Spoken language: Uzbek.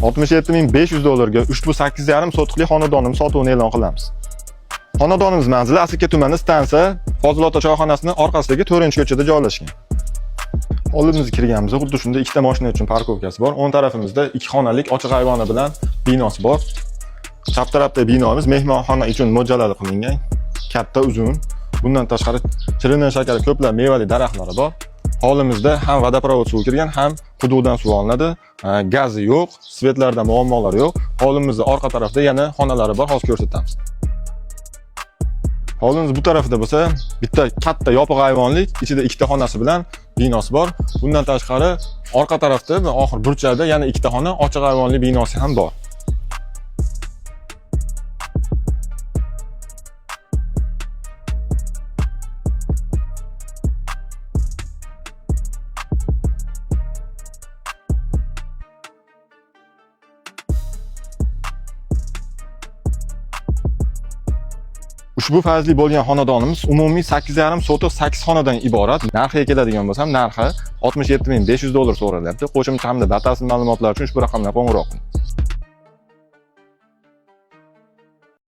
$67.500 ga ushbu 8,5 sotixli xonadonimiz sotuvini e'lon qilamiz. Xonadonimiz manzili Asaka tumani stansiya Fozilota choyxonasining orqasidagi 4-ko'chada joylashgan. Hovlimizga kirganimizda xuddi shunday ikkita mashina uchun parkovkasi bor. O'ng tarafimizda 2 xonalik ochiq ayvoni bilan binosi bor. Chap tarafda binomiz mehmonxona uchun mo'ljallab qilingan, katta, uzun. Bundan tashqari chirinan shakari ko'plab mevali daraxtlari bor. Hovlimizda ham vodoprovod suvi kirgan, ham quduqdan suv olinadi. Gazi yo'q, svetlarda muammolar yo'q. Hovlimizning orqa tarafida yana xonalari bor, hozir ko'rsatamiz. Hovlimiz bu tarafida bo'lsa, bitta katta yopiq ayvonlik, ichida ikkita xonasi bilan binosi bor. Bundan tashqari orqa tarafda va oxir burchakda yana ikkita xona, ochiq ayvonli binosi ham bor. Ushbu fazli bo'lgan xonadonimiz umumiy 8,5 sotiq 8 xonadan iborat. Narxiga keladigan bo'lsam, narxi $67.500 so'ralyapti. Qo'shimcha hamda batafsil ma'lumotlar uchun ushbu raqamga qo'ng'iroq qiling.